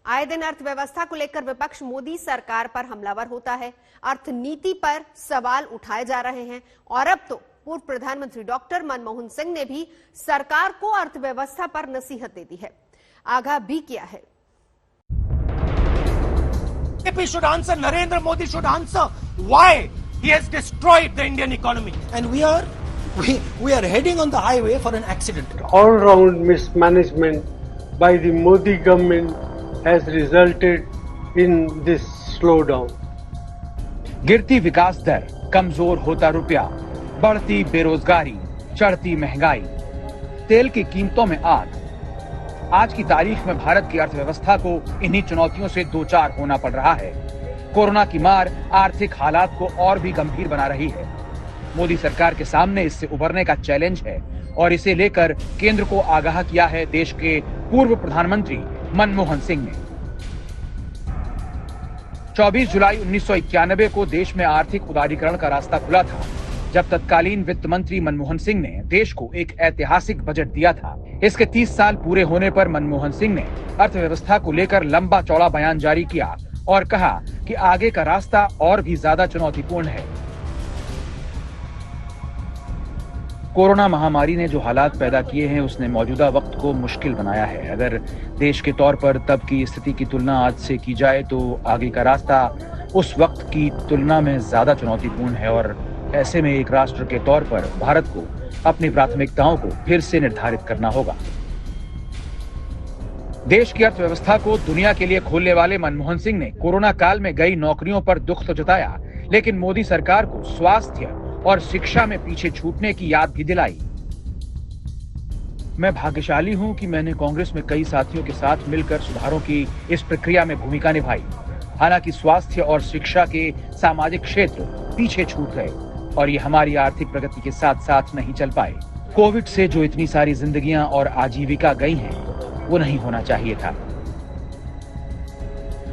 आए दिन अर्थव्यवस्था को लेकर विपक्ष मोदी सरकार पर हमलावर होता है। अर्थनीति पर सवाल उठाए जा रहे हैं और अब तो पूर्व प्रधानमंत्री डॉक्टर मनमोहन सिंह ने भी सरकार को अर्थव्यवस्था पर नसीहत दे दी है, आगाह भी किया है। BJP should answer, Narendra Modi should answer why he has destroyed the Indian economy. And we are heading on the highway for an accident. All-round mismanagement by the Modi government has resulted in this slowdown. गिरती विकास दर, कमजोर होता रुपया, बढ़ती बेरोजगारी, चढ़ती महंगाई, तेल की कीमतों में आग। आज की तारीख में भारत की अर्थव्यवस्था को इन्हीं चुनौतियों से दो चार होना पड़ रहा है। कोरोना की मार आर्थिक हालात को और भी गंभीर बना रही है। मोदी सरकार के सामने इससे उबरने का चैलेंज है और इसे लेकर केंद्र को आगाह किया है देश के पूर्व प्रधानमंत्री मनमोहन सिंह ने। 24 जुलाई 1991 को देश में आर्थिक उदारीकरण का रास्ता खुला था, जब तत्कालीन वित्त मंत्री मनमोहन सिंह ने देश को एक ऐतिहासिक बजट दिया था। इसके 30 साल पूरे होने पर मनमोहन सिंह ने अर्थव्यवस्था को लेकर लंबा चौड़ा बयान जारी किया और कहा कि आगे का रास्ता और भी ज्यादा चुनौतीपूर्ण है। कोरोना महामारी ने जो हालात पैदा किए हैं उसने मौजूदा वक्त को मुश्किल बनाया है। अगर देश के तौर पर तब की स्थिति की तुलना आज से की जाए तो आगे का रास्ता उस वक्त की तुलना में ज्यादा चुनौतीपूर्ण है और ऐसे में एक राष्ट्र के तौर पर भारत को अपनी प्राथमिकताओं को फिर से निर्धारित करना होगा। देश की अर्थव्यवस्था को दुनिया के लिए खोलने वाले मनमोहन सिंह ने कोरोना काल में गई नौकरियों पर दुख तो जताया, लेकिन मोदी सरकार को स्वास्थ्य और शिक्षा में पीछे छूटने की याद भी दिलाई। मैं भाग्यशाली हूं कि मैंने कांग्रेस में कई साथियों के साथ मिलकर सुधारों की इस प्रक्रिया में भूमिका निभाई। हालांकि स्वास्थ्य और शिक्षा के सामाजिक क्षेत्र पीछे छूट गए और ये हमारी आर्थिक प्रगति के साथ साथ नहीं चल पाए। कोविड से जो इतनी सारी जिंदगियां और आजीविका गई हैं, वो नहीं होना चाहिए था।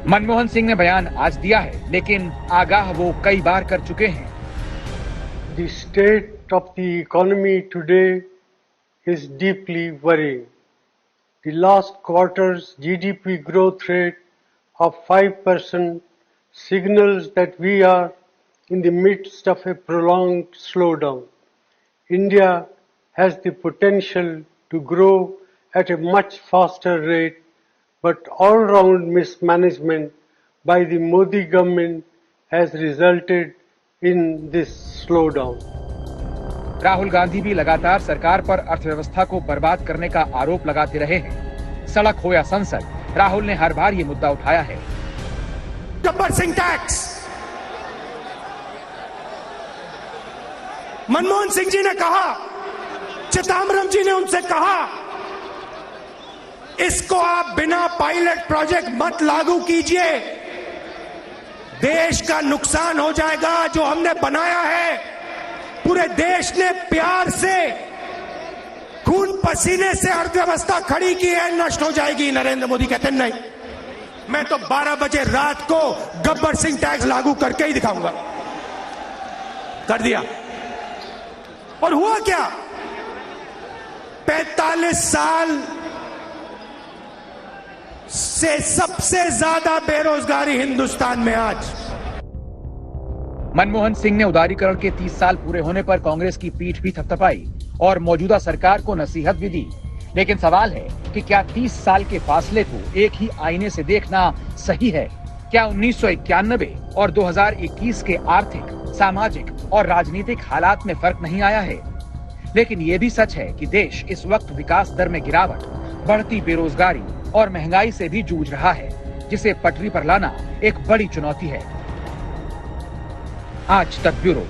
मनमोहन सिंह ने बयान आज दिया है, लेकिन आगाह वो कई बार कर चुके हैं। The state of the economy today is deeply worrying. The last quarter's GDP growth rate of 5% signals that we are in the midst of a prolonged slowdown. India has the potential to grow at a much faster rate, but all-round mismanagement by the Modi government has resulted in this slowdown. Rahul Gandhi भी लगातार सरकार पर अर्थव्यवस्था को बर्बाद करने का आरोप लगाते रहे हैं। सड़क हो या संसद, राहुल ने हर बार ये मुद्दा उठाया है। गब्बर सिंह टैक्स, मनमोहन सिंह जी ने कहा, चिदंबरम जी ने उनसे कहा, इसको आप बिना पायलट प्रोजेक्ट मत लागू कीजिए, देश का नुकसान हो जाएगा। जो हमने बनाया है पूरे देश ने प्यार से खून पसीने से अर्थव्यवस्था खड़ी की है, नष्ट हो जाएगी। नरेंद्र मोदी कहते नहीं, मैं तो 12 बजे रात को गब्बर सिंह टैक्स लागू करके ही दिखाऊंगा। कर दिया और हुआ क्या? 45 साल से सबसे ज्यादा बेरोजगारी हिंदुस्तान में आज। मनमोहन सिंह ने उदारीकरण के 30 साल पूरे होने पर कांग्रेस की पीठ भी थपथपाई और मौजूदा सरकार को नसीहत भी दी। लेकिन सवाल है कि क्या 30 साल के फासले को एक ही आईने से देखना सही है? क्या 1991 और 2021 के आर्थिक, सामाजिक और राजनीतिक हालात में फर्क नहीं आया है? लेकिन ये भी सच है कि देश इस वक्त विकास दर में गिरावट, बढ़ती बेरोजगारी और महंगाई से भी जूझ रहा है, जिसे पटरी पर लाना एक बड़ी चुनौती है। आज तक ब्यूरो।